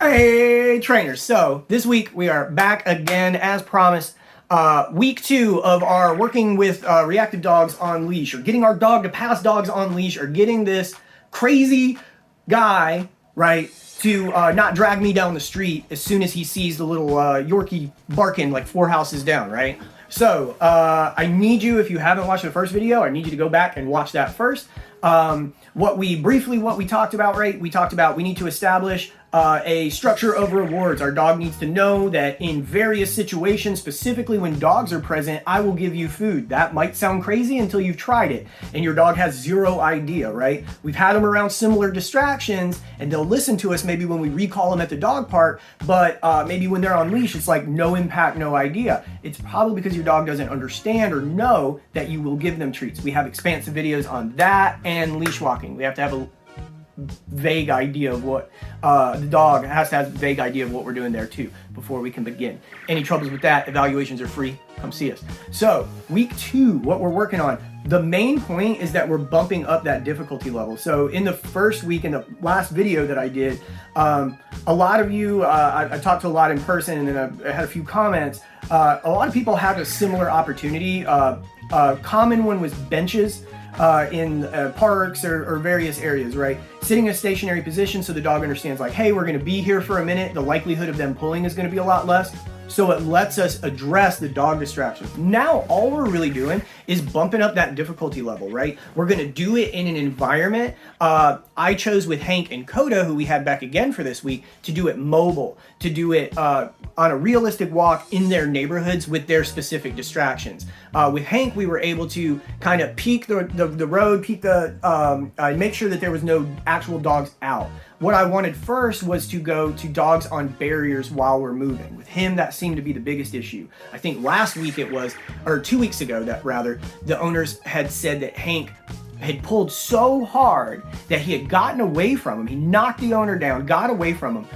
Hey trainers, so this week we are back again as promised. Week 2 of our working with reactive dogs on leash, or getting our dog to pass dogs on leash, or getting this crazy guy, right, to not drag me down the street as soon as he sees the little Yorkie barking like 4 houses down, right? So I need you, if you haven't watched the first video, I need you to go back and watch that first. What we talked about, right? We talked about we need to establish a structure of rewards. Our dog needs to know that in various situations, specifically when dogs are present, I will give you food. That might sound crazy until you've tried it and your dog has zero idea, right? We've had them around similar distractions and they'll listen to us maybe when we recall them at the dog park, but maybe when they're on leash, it's like no impact, no idea. It's probably because your dog doesn't understand or know that you will give them treats. We have expansive videos on that and leash walking. We have to have a vague idea of what the dog has to have a vague idea of what we're doing there too before we can begin. Any troubles with that, evaluations are free. Come see us. So week 2, what we're working on, the main point is that we're bumping up that difficulty level. So in the first week, in the last video that I did, a lot of you, I talked to a lot in person and then I had a few comments. A lot of people had a similar opportunity. A common one was benches. In parks or various areas, right? Sitting in a stationary position so the dog understands like, hey, we're gonna be here for a minute. The likelihood of them pulling is gonna be a lot less. So it lets us address the dog distractions. Now, all we're really doing is bumping up that difficulty level, right? We're gonna do it in an environment. I chose with Hank and Coda, who we had back again for this week, to do it mobile, to do it on a realistic walk in their neighborhoods with their specific distractions. With Hank, we were able to kind of peek the road, peek make sure that there was no actual dogs out. What I wanted first was to go to dogs on barriers while we're moving. With him, that seemed to be the biggest issue. I think last week it was, or 2 weeks ago that rather, the owners had said that Hank had pulled so hard that he had gotten away from him. He knocked the owner down, got away from him,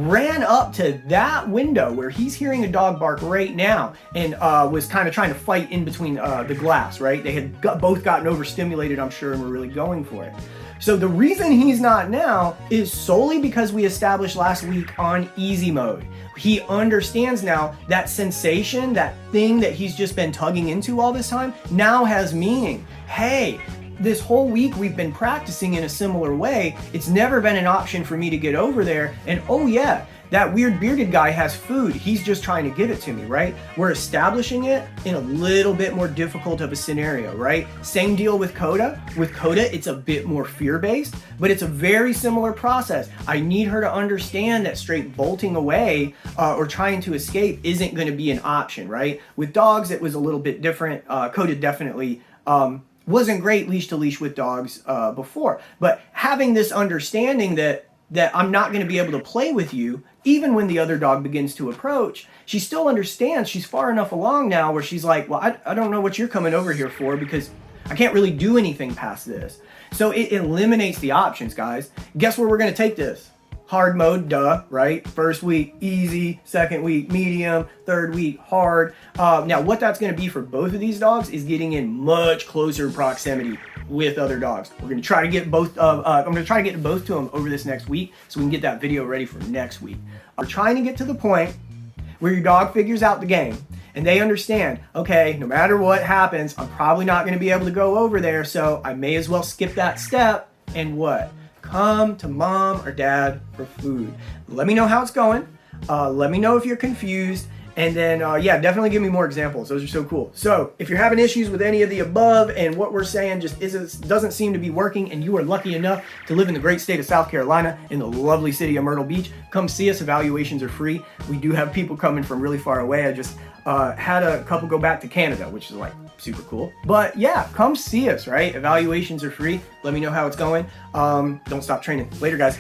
ran up to that window where he's hearing a dog bark right now and was kind of trying to fight in between the glass, right? They had both gotten overstimulated, I'm sure, and were really going for it. So the reason he's not now is solely because we established last week on easy mode. He understands now that sensation, that thing that he's just been tugging into all this time, now has meaning. Hey, this whole week we've been practicing in a similar way. It's never been an option for me to get over there. And oh yeah, that weird bearded guy has food. He's just trying to give it to me, right? We're establishing it in a little bit more difficult of a scenario, right? Same deal with Coda. With Coda, it's a bit more fear-based, but it's a very similar process. I need her to understand that straight bolting away or trying to escape isn't going to be an option, right? With dogs, it was a little bit different. Coda definitely wasn't great leash to leash with dogs before, but having this understanding that I'm not going to be able to play with you, even when the other dog begins to approach, she still understands. She's far enough along now where she's like, well, I don't know what you're coming over here for because I can't really do anything past this. So it eliminates the options, guys. Guess where we're going to take this? Hard mode, duh, right? First week, easy. Second week, medium. Third week, hard. Now, what that's going to be for both of these dogs is getting in much closer proximity with other dogs. We're going to try to get both. I'm going to try to get both to them over this next week so we can get that video ready for next week. We're trying to get to the point where your dog figures out the game and they understand, okay, no matter what happens, I'm probably not going to be able to go over there, so I may as well skip that step and what? Come to mom or dad for food. Let me know how it's going. Let me know if you're confused. And then, yeah, definitely give me more examples. Those are so cool. So if you're having issues with any of the above and what we're saying just doesn't seem to be working and you are lucky enough to live in the great state of South Carolina in the lovely city of Myrtle Beach, come see us. Evaluations are free. We do have people coming from really far away. I just had a couple go back to Canada, which is like super cool. But yeah, come see us, right? Evaluations are free. Let me know how it's going. Don't stop training. Later, guys.